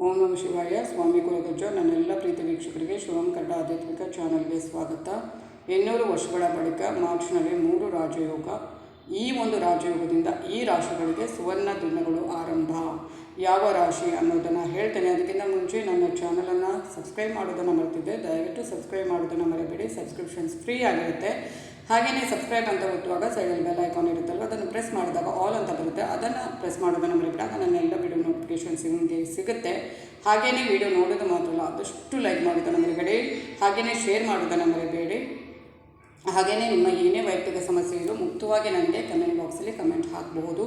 ಓಂ ನಮ ಶಿವಾಯ. ಸ್ವಾಮಿ ಕುಲಗಜ್ಜ. ನನ್ನೆಲ್ಲ ಪ್ರೀತಿ ವೀಕ್ಷಕರಿಗೆ ಶಿವಂ ಕನ್ನಡ ಆಧ್ಯಾತ್ಮಿಕ ಚಾನಲ್ಗೆ ಸ್ವಾಗತ. 800 ವರ್ಷಗಳ ಬಳಿಕ ಮಾರ್ಚ್ನಲ್ಲಿ 3 ರಾಜಯೋಗ. ಈ ಒಂದು ರಾಜಯೋಗದಿಂದ ಈ ರಾಶಿಗಳಿಗೆ ಸುವರ್ಣ ದಿನಗಳು ಆರಂಭ. ಯಾವ ರಾಶಿ ಅನ್ನೋದನ್ನು ಹೇಳ್ತೇನೆ. ಅದಕ್ಕಿಂತ ಮುಂಚೆ ನನ್ನ ಚಾನಲನ್ನು ಸಬ್ಸ್ಕ್ರೈಬ್ ಮಾಡೋದನ್ನು ಮರೆತಿದ್ದೆ. ದಯವಿಟ್ಟು ಸಬ್ಸ್ಕ್ರೈಬ್ ಮಾಡೋದನ್ನು ಮರೆಯಬೇಡಿ. ಸಬ್ಸ್ಕ್ರಿಪ್ಷನ್ಸ್ ಫ್ರೀ ಆಗಿರುತ್ತೆ. ಹಾಗೆಯೇ ಸಬ್ಸ್ಕ್ರೈಬ್ ಅಂತ ಒತ್ತುವಾಗ ಸೈಡಲ್ಲಿ ಬೆಲ್ ಐಕಾನ್ ಇರುತ್ತಲ್ವ, ಅದನ್ನು ಪ್ರೆಸ್ ಮಾಡಿದಾಗ ಆಲ್ ಅಂತ ಬರುತ್ತೆ. ಅದನ್ನು ಪ್ರೆಸ್ ಮಾಡೋದನ್ನು ಮರೆಯಬೇಡಿ. ನನ್ನ ಎಲ್ಲ ವೀಡಿಯೋ ನೋಟಿಫಿಕೇಷನ್ಸ್ ನಿಮಗೆ ಸಿಗುತ್ತೆ. ಹಾಗೆಯೇ ವೀಡಿಯೋ ನೋಡೋದು ಮಾತ್ರ ಅಲ್ಲ, ಆದಷ್ಟು ಲೈಕ್ ಮಾಡೋದನ್ನು ಮರೆಯಬೇಡಿ. ಹಾಗೆಯೇ ಶೇರ್ ಮಾಡೋದನ್ನು ಮರೆಯಬೇಡಿ. ಹಾಗೆಯೇ ನಿಮ್ಮ ಏನೇ ವೈಯಕ್ತಿಕ ಸಮಸ್ಯೆ ಇದ್ದರೂ ಮುಕ್ತವಾಗಿ ನನಗೆ ಕಮೆಂಟ್ ಬಾಕ್ಸಲ್ಲಿ ಕಮೆಂಟ್ ಹಾಕಬಹುದು.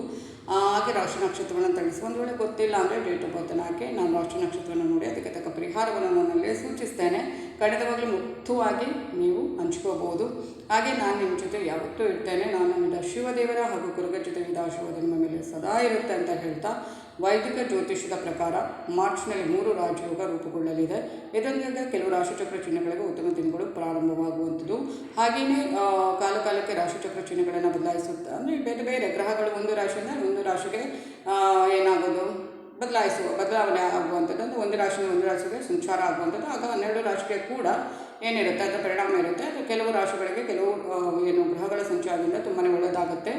ಹಾಗೆ ರಾಶಿ ನಕ್ಷತ್ರವನ್ನು ತಿಳಿಸಿ, ಒಂದು ವೇಳೆ ಗೊತ್ತಿಲ್ಲ ಅಂದರೆ ಡೇಟ್ ಆಫ್ ಬರ್ತನ್ನು ಹಾಕಿ ನಾನು ರಾಶಿ ನಕ್ಷತ್ರವನ್ನು ನೋಡಿ ಅದಕ್ಕೆ ತಕ್ಕ ಪರಿಹಾರವನ್ನು ನನ್ನಲ್ಲಿ ಸೂಚಿಸ್ತೇನೆ. ಖಂಡಿತವಾಗಲೂ ಮುಕ್ತವಾಗಿ ನೀವು ಹಂಚ್ಕೋಬಹುದು. ಹಾಗೆ ನಾನು ನಿಮ್ಮ ಜೊತೆ ಯಾವತ್ತೂ ಇರ್ತೇನೆ. ನಾನು ನಿಮ್ಮ ಶಿವದೇವರ ಹಾಗೂ ಕುಲಗಜ್ಜ ಆಶೀರ್ವಾದ ನಿಮ್ಮ ಮೇಲೆ ಸದಾ ಇರುತ್ತೆ ಅಂತ ಹೇಳ್ತಾ, ವೈದಿಕ ಜ್ಯೋತಿಷದ ಪ್ರಕಾರ ಮಾರ್ಚ್ನಲ್ಲಿ 3 ರಾಜಯೋಗ ರೂಪುಗೊಳ್ಳಲಿದೆ. ಇದರಿಂದ ಕೆಲವು ರಾಶಿಚಕ್ರ ಚಿಹ್ನೆಗಳಿಗೆ ಉತ್ತಮ ದಿನಗಳು ಪ್ರಾರಂಭವಾಗುವಂಥದ್ದು. ಹಾಗೆಯೇ ಕಾಲಕಾಲಕ್ಕೆ ರಾಶಿಚಕ್ರ ಚಿಹ್ನೆಗಳನ್ನು ಬದಲಾಯಿಸುತ್ತಾ, ಅಂದರೆ ಬೇರೆ ಬೇರೆ ಗ್ರಹಗಳು ಒಂದು ರಾಶಿಯಿಂದ ಒಂದು ರಾಶಿಗೆ ಏನಾಗೋದು ಬದಲಾವಣೆ ಆಗುವಂಥದ್ದು. ಒಂದು ರಾಶಿಯಿಂದ ಒಂದು ರಾಶಿಗೆ ಸಂಚಾರ ಆಗುವಂಥದ್ದು. ಆಗ 12 ರಾಶಿಗೆ ಕೂಡ ಏನಿರುತ್ತೆ ಅದರ ಪರಿಣಾಮ ಇರುತ್ತೆ. ಅದು ಕೆಲವು ರಾಶಿಗಳಿಗೆ ಕೆಲವು ಗ್ರಹಗಳ ಸಂಚಾರದಿಂದ ತುಂಬಾ ಒಳ್ಳೆಯದಾಗುತ್ತೆ.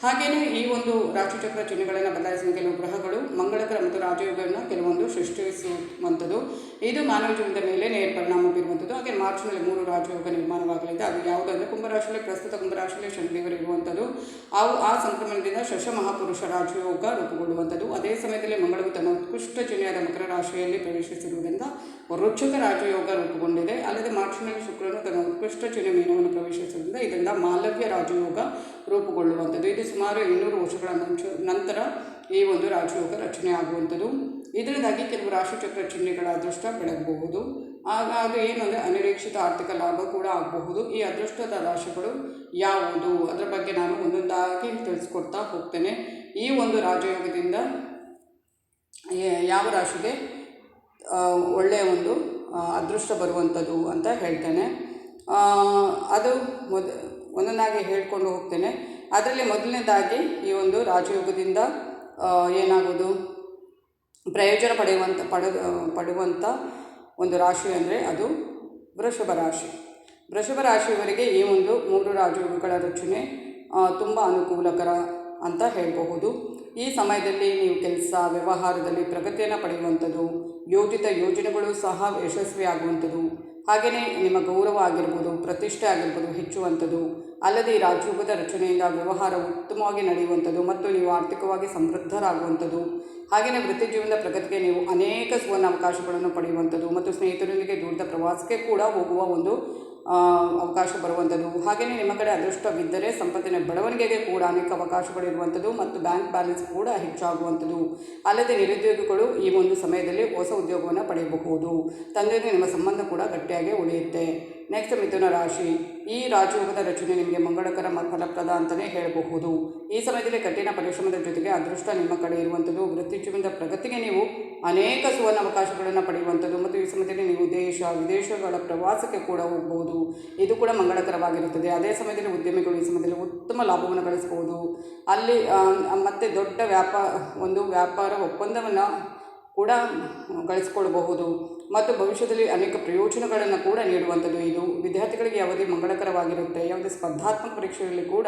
ಹಾಗೆಯೇ ಈ ಒಂದು ರಾಶಿಚಕ್ರ ಚಿಹ್ನೆಗಳನ್ನು ಬದಲಾಯಿಸಿದ ಕೆಲವು ಗ್ರಹಗಳು ಮಂಗಳಕರ ಮತ್ತು ರಾಜಯೋಗವನ್ನು ಕೆಲವೊಂದು ಸೃಷ್ಟಿಸುವಂಥದ್ದು. ಇದು ಮಾನವ ಜೀವನದ ಮೇಲೆ ನೇರ ಪರಿಣಾಮ ಬೀರುವಂಥದ್ದು. ಹಾಗೆ ಮಾರ್ಚ್ನಲ್ಲಿ 3 ರಾಜಯೋಗ ನಿರ್ಮಾಣವಾಗಲಿದೆ. ಅದು ಯಾವುದಂದರೆ ಕುಂಭರಾಶಿಯಲ್ಲಿ ಪ್ರಸ್ತುತ ಕುಂಭರಾಶಿಯಲ್ಲಿ ಶನಿದೇವರು ಇರುವಂಥದ್ದು. ಆ ಸಂಕ್ರಮಣದಿಂದ ಶಶ ಮಹಾಪುರುಷ ರಾಜಯೋಗ ರೂಪುಗೊಳ್ಳುವಂಥದ್ದು. ಅದೇ ಸಮಯದಲ್ಲಿ ಮಂಗಳವು ತನ್ನ ಉತ್ಕೃಷ್ಟ ಚಿಹ್ನೆಯಾದ ಮಕರ ರಾಶಿಯಲ್ಲಿ ಪ್ರವೇಶಿಸಿರುವುದರಿಂದ ವೃಶ್ಚಿಕ ರಾಜಯೋಗ ರೂಪುಗೊಂಡಿದೆ. ಅಲ್ಲದೆ ಮಾರ್ಚ್ನಲ್ಲಿ ಶುಕ್ರನು ತನ್ನ ಉತ್ಕೃಷ್ಟ ಚಿಹ್ನೆ ಮೀನವನ್ನು ಪ್ರವೇಶಿಸುವುದರಿಂದ ಇದರಿಂದ ಮಾಲವ್ಯ ರಾಜಯೋಗ ರೂಪುಗೊಳ್ಳುವಂಥದ್ದು. ಇದು ಸುಮಾರು 200 ವರ್ಷಗಳ ನಂತರ ಈ ಒಂದು ರಾಜಯೋಗ ರಚನೆ ಆಗುವಂಥದ್ದು. ಇದರಿಂದಾಗಿ ಕೆಲವು ರಾಶಿಚಕ್ರ ಚಿಹ್ನೆಗಳ ಅದೃಷ್ಟ ಬೆಳಗಬಹುದು. ಆಗ ಅದು ಏನು ಅಂದರೆ ಅನಿರೀಕ್ಷಿತ ಆರ್ಥಿಕ ಲಾಭ ಕೂಡ ಆಗಬಹುದು. ಈ ಅದೃಷ್ಟದ ರಾಶಿಗಳು ಯಾವುದು, ಅದರ ಬಗ್ಗೆ ನಾನು ಒಂದೊಂದಾಗಿ ತಿಳಿಸ್ಕೊಡ್ತಾ ಹೋಗ್ತೇನೆ. ಈ ಒಂದು ರಾಜಯೋಗದಿಂದ ಯಾವ ರಾಶಿಗೆ ಒಳ್ಳೆಯ ಒಂದು ಅದೃಷ್ಟ ಬರುವಂಥದ್ದು ಅಂತ ಹೇಳ್ತೇನೆ. ಅದು ಒಂದೊಂದಾಗಿ ಹೇಳ್ಕೊಂಡು ಹೋಗ್ತೇನೆ. ಅದರಲ್ಲಿ ಮೊದಲನೇದಾಗಿ ಈ ಒಂದು ರಾಜಯೋಗದಿಂದ ಏನಾಗೋದು ಪ್ರಯೋಜನ ಪಡೆಯುವಂಥ ಒಂದು ರಾಶಿ ಅಂದರೆ ಅದು ವೃಷಭ ರಾಶಿ. ವೃಷಭ ರಾಶಿಯವರಿಗೆ ಈ ಒಂದು 3 ರಾಜಯೋಗಗಳ ರಚನೆ ತುಂಬ ಅನುಕೂಲಕರ ಅಂತ ಹೇಳಬಹುದು. ಈ ಸಮಯದಲ್ಲಿ ನೀವು ಕೆಲಸ ವ್ಯವಹಾರದಲ್ಲಿ ಪ್ರಗತಿಯನ್ನು ಪಡೆಯುವಂಥದ್ದು, ಯೋಜಿತ ಯೋಜನೆಗಳು ಸಹ ಯಶಸ್ವಿಯಾಗುವಂಥದ್ದು. ಹಾಗೆಯೇ ನಿಮ್ಮ ಗೌರವ ಆಗಿರ್ಬೋದು, ಪ್ರತಿಷ್ಠೆ ಆಗಿರ್ಬೋದು ಹೆಚ್ಚುವಂಥದ್ದು. ಅಲ್ಲದೆ ಈ ರಾಜಯೋಗದ ರಚನೆಯಿಂದ ವ್ಯವಹಾರ ಉತ್ತಮವಾಗಿ ನಡೆಯುವಂಥದ್ದು ಮತ್ತು ನೀವು ಆರ್ಥಿಕವಾಗಿ ಸಮೃದ್ಧರಾಗುವಂಥದ್ದು. ಹಾಗೆಯೇ ವೃತ್ತಿ ಜೀವನದ ಪ್ರಗತಿಗೆ ನೀವು ಅನೇಕ ಸುವರ್ಣ ಅವಕಾಶಗಳನ್ನು ಪಡೆಯುವಂಥದ್ದು ಮತ್ತು ಸ್ನೇಹಿತರೊಂದಿಗೆ ದೂರದ ಪ್ರವಾಸಕ್ಕೆ ಕೂಡ ಹೋಗುವ ಒಂದು ಅವಕಾಶ ಬರುವಂಥದ್ದು. ಹಾಗೆಯೇ ನಿಮ್ಮ ಕಡೆ ಅದೃಷ್ಟವಿದ್ದರೆ ಸಂಪತ್ತಿನ ಬೆಳವಣಿಗೆಗೆ ಕೂಡ ಅನೇಕ ಅವಕಾಶಗಳಿರುವಂಥದ್ದು ಮತ್ತು ಬ್ಯಾಂಕ್ ಬ್ಯಾಲೆನ್ಸ್ ಕೂಡ ಹೆಚ್ಚಾಗುವಂಥದ್ದು. ಅಲ್ಲದೆ ನಿರುದ್ಯೋಗಿಗಳು ಈ ಒಂದು ಸಮಯದಲ್ಲಿ ಹೊಸ ಉದ್ಯೋಗವನ್ನು ಪಡೆಯಬಹುದು. ತಂದೆಯೊಂದಿಗೆ ನಿಮ್ಮ ಸಂಬಂಧ ಕೂಡ ಗಟ್ಟಿಯಾಗಿ ಉಳಿಯುತ್ತೆ. ನೆಕ್ಸ್ಟ್ ಮಿಥುನ ರಾಶಿ. ಈ ರಾಜಯೋಗದ ರಚನೆ ನಿಮಗೆ ಮಂಗಳಕರ ಫಲಪ್ರದ ಅಂತಲೇ ಹೇಳಬಹುದು. ಈ ಸಮಯದಲ್ಲಿ ಕಠಿಣ ಪರಿಶ್ರಮದ ಜೊತೆಗೆ ಅದೃಷ್ಟ ನಿಮ್ಮ ಕಡೆ ಇರುವಂಥದ್ದು. ವೃತ್ತಿ ಜೀವನದ ಪ್ರಗತಿಗೆ ನೀವು ಅನೇಕ ಸುವರ್ಣ ಅವಕಾಶಗಳನ್ನು ಪಡೆಯುವಂಥದ್ದು ಮತ್ತು ಈ ಸಮಯದಲ್ಲಿ ನೀವು ದೇಶ ವಿದೇಶಗಳ ಪ್ರವಾಸಕ್ಕೆ ಕೂಡ ಹೋಗಬಹುದು. ಇದು ಕೂಡ ಮಂಗಳಕರವಾಗಿರುತ್ತದೆ. ಅದೇ ಸಮಯದಲ್ಲಿ ಉದ್ಯಮಿಗಳು ಈ ಸಮಯದಲ್ಲಿ ಉತ್ತಮ ಲಾಭವನ್ನು ಗಳಿಸಬಹುದು. ಅಲ್ಲಿ ಮತ್ತು ದೊಡ್ಡ ವ್ಯಾಪಾರ ಒಪ್ಪಂದವನ್ನು ಕೂಡ ಗಳಿಸಿಕೊಳ್ಳಬಹುದು ಮತ್ತು ಭವಿಷ್ಯದಲ್ಲಿ ಅನೇಕ ಪ್ರಯೋಜನಗಳನ್ನು ಕೂಡ ನೀಡುವಂಥದ್ದು. ಇದು ವಿದ್ಯಾರ್ಥಿಗಳಿಗೆ ಯಾವುದೇ ಮಂಗಳಕರವಾಗಿರುತ್ತೆ. ಯಾವುದೇ ಸ್ಪರ್ಧಾತ್ಮಕ ಪರೀಕ್ಷೆಯಲ್ಲಿ ಕೂಡ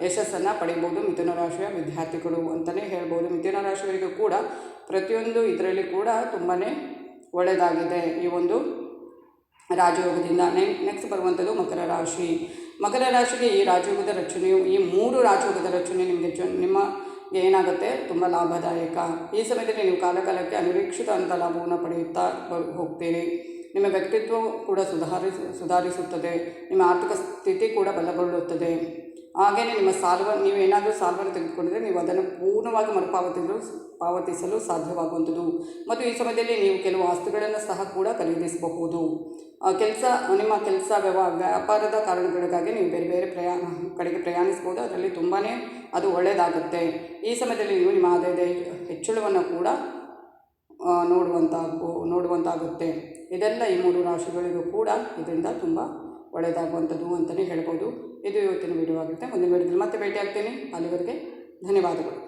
ಯಶಸ್ಸನ್ನು ಪಡೆಯಬಹುದು ಮಿಥುನ ರಾಶಿಯ ವಿದ್ಯಾರ್ಥಿಗಳು ಅಂತಲೇ ಹೇಳ್ಬೋದು. ಮಿಥುನ ರಾಶಿಯವರಿಗೂ ಕೂಡ ಪ್ರತಿಯೊಂದು ಇದರಲ್ಲಿ ಕೂಡ ತುಂಬಾ ಒಳ್ಳೆಯದಾಗಿದೆ ಈ ಒಂದು ರಾಜಯೋಗದಿಂದ. ನೆಕ್ಸ್ಟ್ ಬರುವಂಥದ್ದು ಮಕರ ರಾಶಿ. ಮಕರ ರಾಶಿಗೆ ಈ ರಾಜಯೋಗದ ರಚನೆಯು ಈ 3 ರಾಜಯೋಗದ ರಚನೆ ನಿಮಗೆ ಏನಾಗುತ್ತೆ ತುಂಬ ಲಾಭದಾಯಕ. ಈ ಸಮಯದಲ್ಲಿ ನೀವು ಕಾಲಕಾಲಕ್ಕೆ ಅನಿರೀಕ್ಷಿತ ಅಂತ ಲಾಭವನ್ನು ಪಡೆಯುತ್ತಾ ಹೋಗ್ತೀರಿ. ನಿಮ್ಮ ವ್ಯಕ್ತಿತ್ವ ಕೂಡ ಸುಧಾರಿಸುತ್ತದೆ. ನಿಮ್ಮ ಆರ್ಥಿಕ ಸ್ಥಿತಿ ಕೂಡ ಬಲಗೊಳ್ಳುತ್ತದೆ. ಹಾಗೆಯೇ ನಿಮ್ಮ ನೀವು ಏನಾದರೂ ಸಾಲವನ್ನು ತೆಗೆದುಕೊಂಡಿದ್ರೆ ನೀವು ಅದನ್ನು ಪೂರ್ಣವಾಗಿ ಪಾವತಿಸಲು ಸಾಧ್ಯವಾಗುವಂಥದ್ದು. ಮತ್ತು ಈ ಸಮಯದಲ್ಲಿ ನೀವು ಕೆಲವು ಆಸ್ತಿಗಳನ್ನು ಸಹ ಕೂಡ ಖರೀದಿಸಬಹುದು. ನಿಮ್ಮ ಕೆಲಸ ವ್ಯಾಪಾರದ ಕಾರಣಗಳಿಗಾಗಿ ನೀವು ಬೇರೆ ಬೇರೆ ಕಡೆಗೆ ಪ್ರಯಾಣಿಸ್ಬೋದು. ಅದರಲ್ಲಿ ತುಂಬಾ ಅದು ಒಳ್ಳೆಯದಾಗುತ್ತೆ. ಈ ಸಮಯದಲ್ಲಿ ನೀವು ನಿಮ್ಮ ಆದಾಯದ ಹೆಚ್ಚಳವನ್ನು ಕೂಡ ನೋಡುವಂತಾಗುತ್ತೆ. ಇದೆಲ್ಲ ಈ 3 ರಾಶಿಗಳಿಗೂ ಕೂಡ ಇದರಿಂದ ತುಂಬ ಒಳ್ಳೆಯದಾಗುವಂಥದ್ದು ಅಂತಲೇ ಹೇಳ್ಬೋದು. ಇದು ಇವತ್ತಿನ ವಿಡಿಯೋ ಆಗುತ್ತೆ. ಮುಂದಿನ ವಿಡಿಯೋದಲ್ಲಿ ಮತ್ತೆ ಭೇಟಿ ಆಗ್ತೀನಿ. ಅಲ್ಲಿವರೆಗೆ ಧನ್ಯವಾದಗಳು.